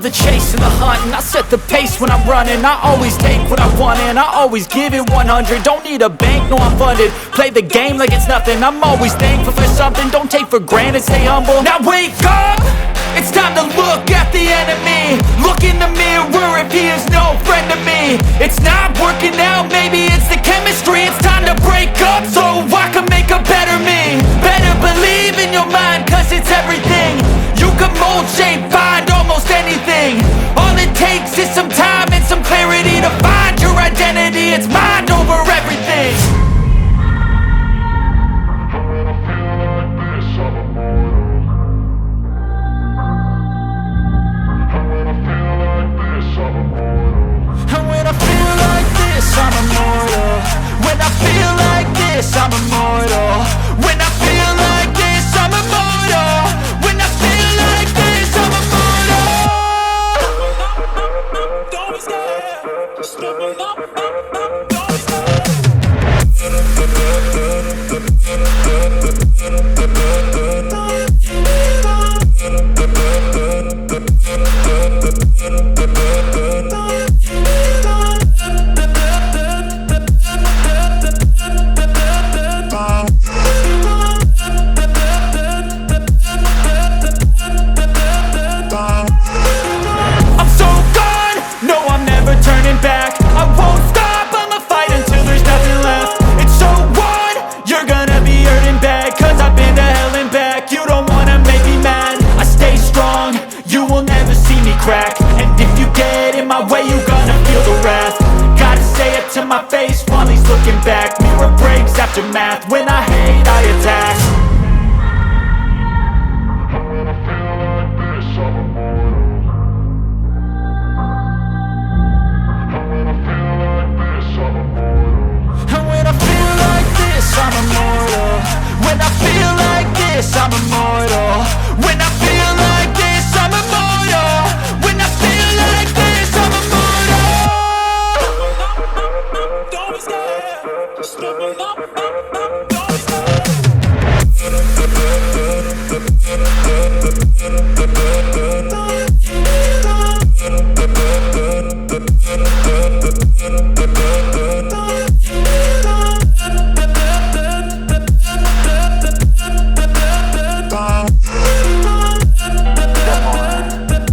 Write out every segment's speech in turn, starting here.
love the chase and the hunt, and I set the pace when I'm running. I always take what I want and I always give it 100. Don't need a bank, no I'm funded. Play the game like it's nothing. I'm always thankful for something. Don't take for granted, stay humble. Now wake up! It's time to look at the enemy. Look in the mirror if he is no friend to me. It's not working out, maybe it's the chemistry. It's time to break up so I can make a better me. Better believe in your mind, cause it's everything. You can mold, shape, find almost anything. All it takes is some time and some clarity to find your identity. It's mind over everything. I'm immortal. When I feel like this, I'm immortal. When I feel like this, I'm immortal. When I feel like this, I'm immortal. Don't be scared. Just step up. To my face while he's looking back. Mirror breaks after math. When I hate, I attack. When I feel like this, I'm immortal. When I feel like this, I'm immortal. When I feel like this, I'm immortal. When I feel like this, I'm immortal. When I feel like this, I'm immortal. When I feel like this, I'm immortal. Don't be scared. Just step up. Don't be scared.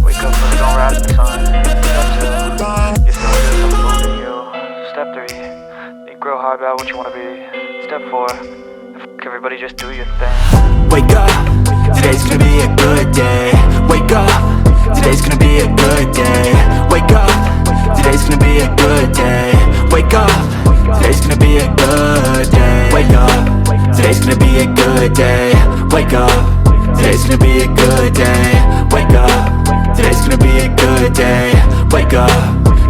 Wake up when the don't rise the sun. Step 2, you still do something more than you. Step 3, think real hard about what you wanna be. Step 4, everybody just do your thing. Wake up, today's gonna be a good day. Wake up, today's gonna be a good day. Wake up, today's gonna be a good day. Wake up, today's gonna be a good day. Wake up, today's gonna be a good day. Wake up, today's gonna be a good day. Wake up, today's gonna be a good day. Wake up,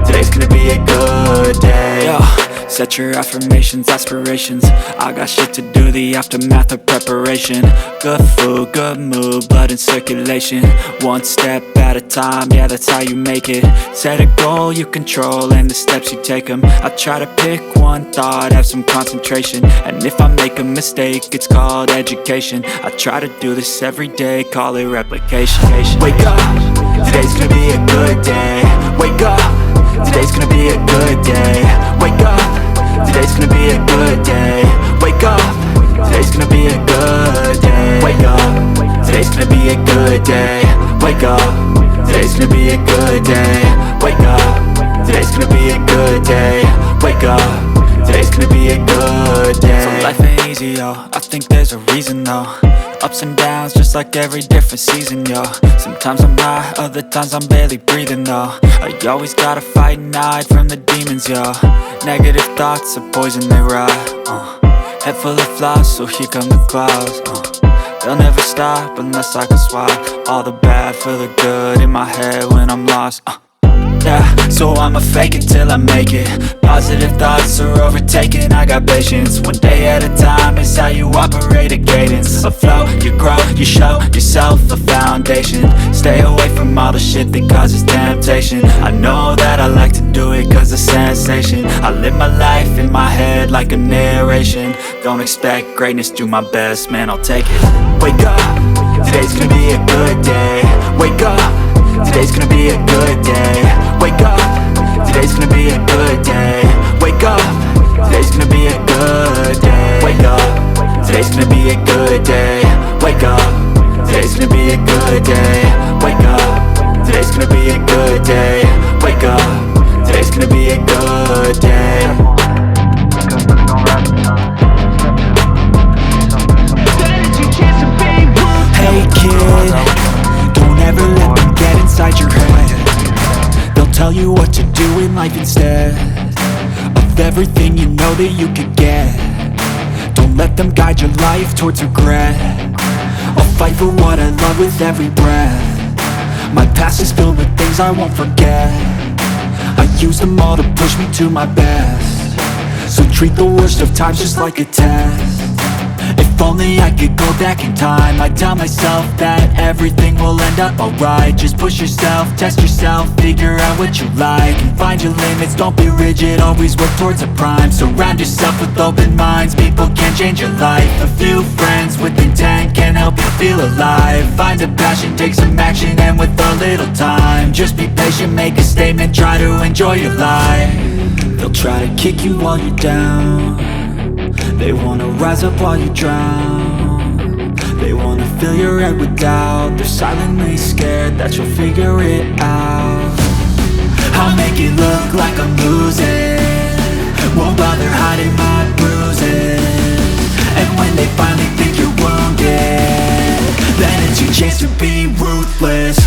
today's gonna be a good day. Yo. Set your affirmations, aspirations. I got shit to do, the aftermath of preparation. Good food, good mood, blood in circulation. One step at a time, yeah, that's how you make it. Set a goal you control and the steps you take them. I try to pick one thought, have some concentration. And if I make a mistake, it's called education. I try to do this every day, call it replication. Wake up, today's gonna be a good day. Wake up, today's gonna be a good day. Wake up, today's gonna be a good day. Wake up, today's gonna be a good day. Wake up, today's gonna be a good day. Wake up, today's gonna be a good day. Wake up, today's gonna be a good day. Wake up, today's gonna be a good day. So life ain't easy, yo, I think there's a reason though. Ups and downs, just like every different season, yo. Sometimes I'm high, other times I'm barely breathing, though. I always gotta fight and hide from the demons, yo. Negative thoughts are poison, they rot. Head full of flies, so here come the clouds. They'll never stop unless I can swap all the bad for the good in my head when I'm lost. Yeah, so I'ma fake it till I make it. Positive thoughts are overtaken, I got patience. One day at a time is how you operate a cadence. A flow, you grow, you show yourself a foundation. Stay away from all the shit that causes temptation. I know that I like to do it cause it's sensation. I live my life in my head like a narration. Don't expect greatness, do my best, man, I'll take it. Wake up, today's gonna be a good day. Wake up, today's gonna be a good day. Wake up, today's gonna be a good day. Wake up, today's gonna be a good day. Wake up, today's gonna be a good day. Wake up, today's gonna be a good day. Wake up, today's gonna be a good day. Wake up, today's gonna be a good day. Hey kid, don't ever let them get inside your head. They'll tell you what to do in life instead of everything you know that you could get. Don't let them guide your life towards regret. I'll fight for what I love with every breath. My past is filled with things I won't forget. I use them all to push me to my best. So treat the worst of times just like a test. If only I could go back in time, I'd tell myself that everything will end up alright. Just push yourself, test yourself, figure out what you like, and find your limits, don't be rigid, always work towards a prime. Surround yourself with open minds, people can change your life. A few friends with intent can help you feel alive. Find a passion, take some action, and with a little time, just be patient, make a statement, try to enjoy your life. They'll try to kick you while you're down. They wanna rise up while you drown. They wanna fill your head with doubt. They're silently scared that you'll figure it out. I'll make it look like I'm losing, won't bother hiding my bruises. And when they finally think you're wounded, then it's your chance to be ruthless.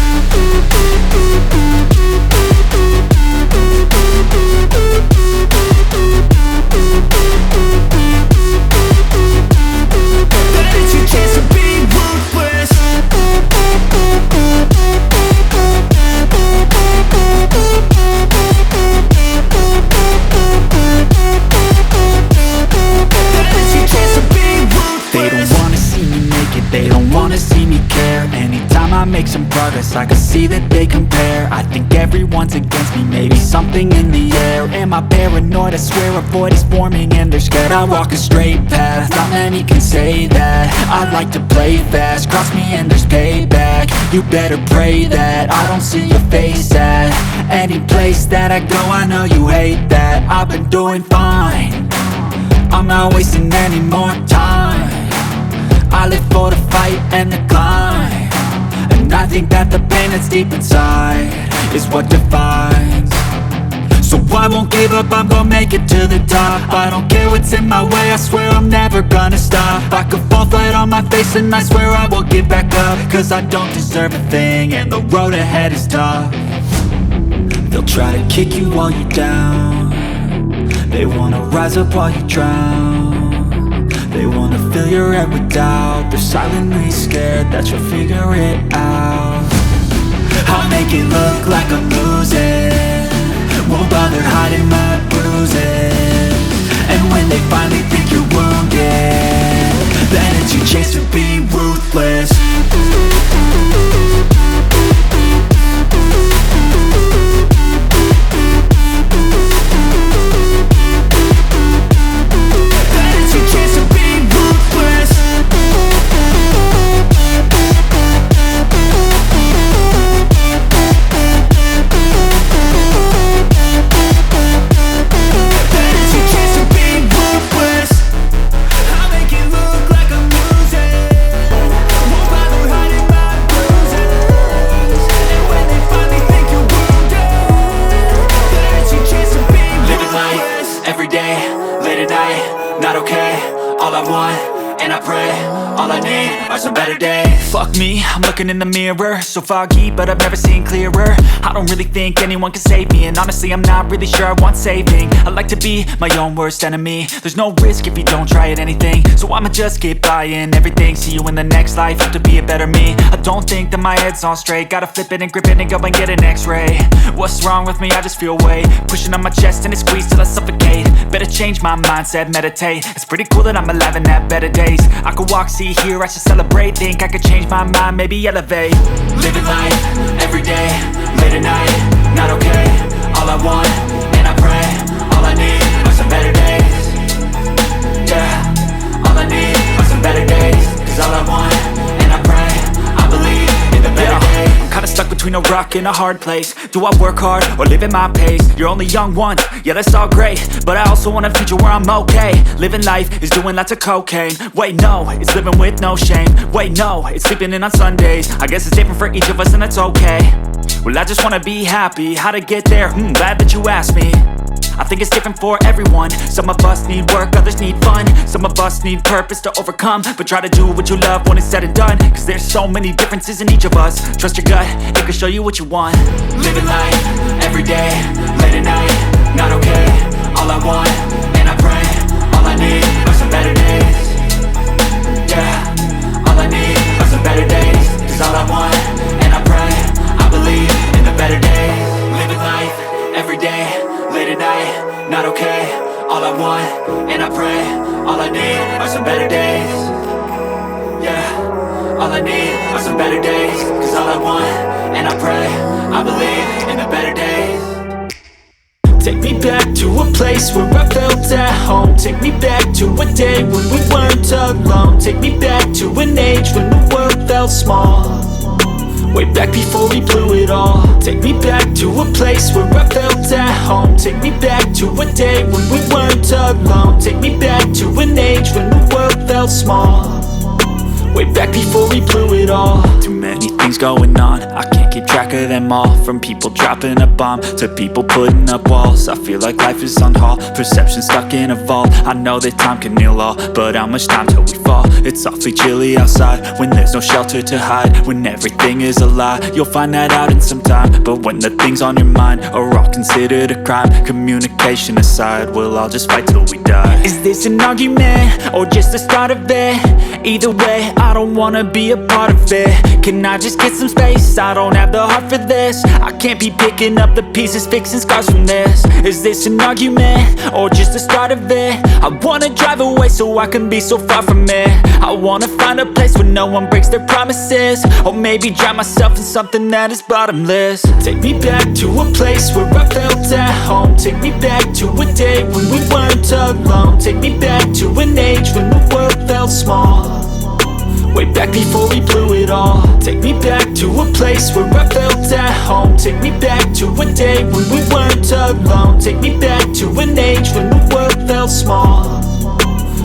They don't wanna see me care. Anytime I make some progress, I can see that they compare. I think everyone's against me, maybe something in the air. Am I paranoid? I swear a void is forming and they're scared I walk a straight path. Not many can say that. I like to play fast, cross me and there's payback. You better pray that I don't see your face at any place that I go. I know you hate that. I've been doing fine, I'm not wasting any more time. I live for the fight and the climb, and I think that the pain that's deep inside is what defines. So I won't give up, I'm gonna make it to the top. I don't care what's in my way, I swear I'm never gonna stop. I could fall flat on my face and I swear I will get back up, cause I don't deserve a thing and the road ahead is tough. They'll try to kick you while you're down. They wanna rise up while you drown. They wanna fill your head with doubt. They're silently scared that you'll figure it out. I'll make it look like I'm losing, won't bother hiding my bruises. And when they finally think you're wounded, then it's your chance to be ruthless. Fuck me, I'm looking in the mirror, so foggy, but I've never seen clearer. I don't really think anyone can save me, and honestly I'm not really sure I want saving. I like to be my own worst enemy. There's no risk if you don't try at anything, so I'ma just keep buying everything. See you in the next life, have to be a better me. I don't think that my head's on straight, gotta flip it and grip it and go and get an x-ray. What's wrong with me? I just feel weight pushing on my chest and it squeezes till I suffocate. Better change my mindset, meditate. It's pretty cool that I'm alive and have better days. I could walk, see, hear, I should celebrate. Think I could change my mind, maybe elevate. Living life, everyday, late at night, not okay. All I want, and I pray, all I need are some better days. Yeah, all I need are some better days. Cause all I want, and I pray, I believe in the better days. I'm kinda stuck between a rock in a hard place? Do I work hard or live at my pace? You're only young once, yeah that's all great, but I also want a future where I'm okay. Living life is doing lots of cocaine. Wait no, it's living with no shame. Wait no, it's sleeping in on Sundays. I guess it's different for each of us and that's okay. Well I just wanna be happy, how to get there? Glad that you asked me. I think it's different for everyone. Some of us need work, others need fun. Some of us need purpose to overcome. But try to do what you love when it's said and done, cause there's so many differences in each of us. Trust your gut, it can show you what you want. Living life, everyday, late at night, not okay. All I want, and I pray, all I need are some better days. Yeah, all I need are some better days. Cause all I want, and I pray, I believe in the better days. Living life, everyday, late at night, not okay. All I want, and I pray, all I need are some better days. Yeah, all I need are some better days. Cause all I want, and I pray, I believe in the better days. Take me back to a place where I felt at home. Take me back to a day when we weren't alone. Take me back to an age when the world felt small. Way back before we blew it all. Take me back to a place where I felt at home. Take me back to a day when we weren't alone. Take me back to an age when the world felt small. Way back before we blew it all. Too many things going on, I can't keep track of them all. From people dropping a bomb to people putting up walls. I feel like life is on hold, perception stuck in a vault. I know that time can heal all, but how much time till we fall? It's awfully chilly outside when there's no shelter to hide. When everything is a lie, you'll find that out in some time. But when the things on your mind are all considered a crime, communication aside, we'll all just fight till we die. Is this an argument or just the start of it? Either way, I don't wanna be a part of it. Can I just get some space? I don't have the heart for this. I can't be picking up the pieces, fixing scars from this. Is this an argument or just the start of it? I wanna drive away so I can be so far from it. I wanna find a place where no one breaks their promises. Or maybe drown myself in something that is bottomless. Take me back to a place where I felt at home. Take me back to a day when we weren't alone. Take me back to an age when the world felt small. Way back before we blew it all. Take me back to a place where I felt at home. Take me back to a day when we weren't alone. Take me back to an age when the world felt small.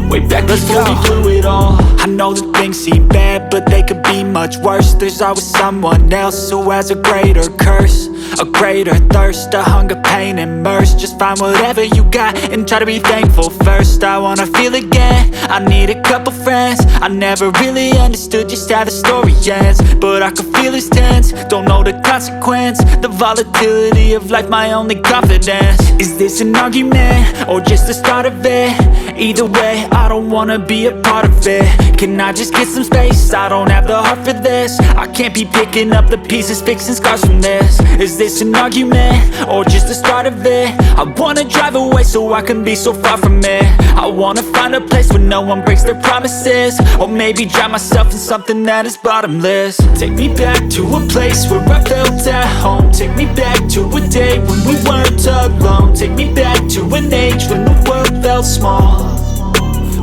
Way back before we blew it all. I know that things seem bad, but they could be much worse. There's always someone else who has a greater curse, a greater thirst, a hunger, pain, and mercy. Just find whatever you got and try to be thankful first. I wanna feel again, I need a couple friends. I never really understood just how the story ends, but I can feel it's tense, don't know the consequence. The volatility of life, my only confidence. Is this an argument or just the start of it? Either way, I don't wanna be a part of it. Can I just get some space? I don't have the heart for this. I can't be picking up the pieces, fixing scars from this. Is this an argument or just the start of it? I wanna drive away so I can be so far from it. I wanna find a place where no one breaks their promises. Or maybe drown myself in something that is bottomless. Take me back to a place where I felt at home. Take me back to a day when we weren't alone. Take me back to an age when the world felt small.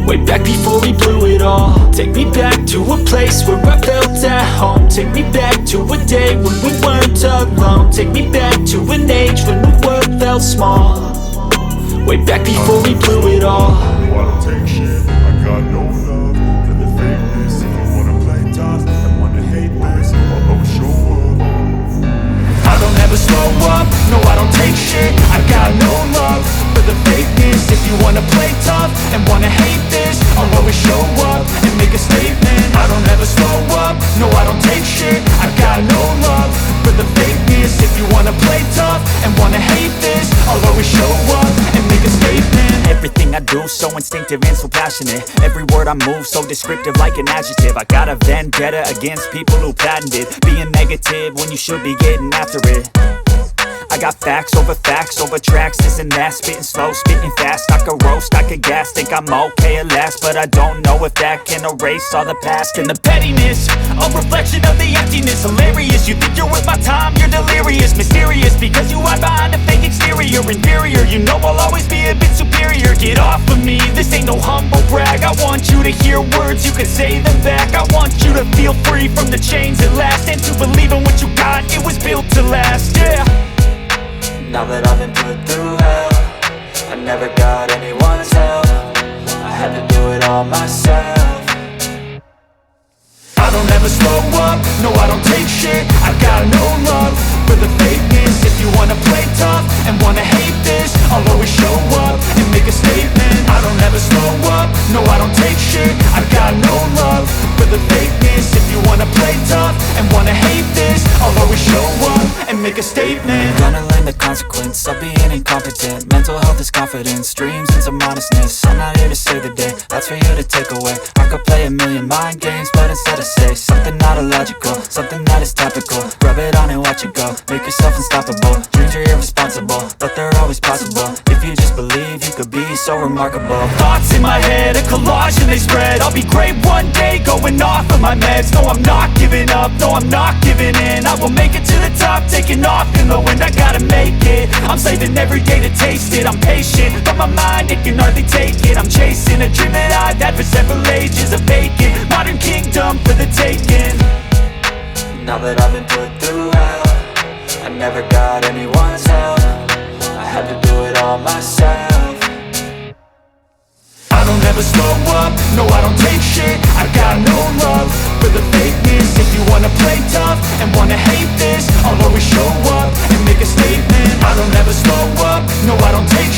Way back before we blew it all. Take me back to a place where I felt at home. Take me back to a day when we weren't alone. Take me back to an age when the world felt small. Way back before we blew it all. I don't take shit, I got no love for the fakeness. If you wanna play tough and wanna hate this, I'll always show up. I don't ever slow up, no I don't take shit. I got no love for the fakeness. If you wanna play tough and wanna hate this, I'll always show up and make a statement. I don't ever slow up, no I don't take shit. I got no love for the fakeness. If you wanna play tough and wanna hate this, I'll always show up and make a statement. Everything I do so instinctive and so passionate. Every word I move so descriptive like an adjective. I got a vendetta against people who patented being negative when you should be getting after it. I got facts over tracks, isn't that spitting slow, spitting fast, I could roast, I could gas, think I'm okay at last, but I don't know if that can erase all the past and the pettiness, a reflection of the emptiness, hilarious, you think you're worth my time, you're delirious, mysterious, because you hide behind a fake exterior, inferior, you know I'll always be a bit superior, get off of me, this ain't no humble brag, I want you to hear words, you can say them back, I want you to feel free from the chains at last, and to believe in what you got, it was built to last, yeah. Now that I've been put through hell, I never got anyone's help, I had to do it all myself. I don't ever slow up, no I don't take shit, I got no love for the fakeness. If you wanna play tough and wanna hate this, I'll always show up and make a statement. I don't ever slow up, no I don't take shit, I got no love for the fakeness. If you wanna play tough and wanna hate this, I'll always show up and make a statement. Gonna learn the consequence of being incompetent. Mental health is confidence, dreams and some honestness. I'm not here to save the day, that's for you to take away. I could play a million mind games, but instead I say something not illogical, something that is topical. Rub it on and watch it go, make yourself unstoppable. Dreams are irresponsible, but they're always possible. If you just believe, you could be so remarkable. Thoughts in my head, a collage and they spread. I'll be great one day, going off of my meds. No, I'm not giving up, no, I'm not giving in. I will make it to the top, taking off in the wind. I gotta make it, I'm saving every day to taste it. I'm patient, but my mind, it can hardly take it. I'm chasing a dream that I've had for several ages, a vacant modern kingdom for the taking. Now that I've been put through hell, I never got anyone's help, I had to do it all myself. I don't ever slow up, no I don't take shit, I got no love for the fakeness. If you wanna play tough and wanna hate this, I'll always show up and make a statement. I don't ever slow up, no I don't take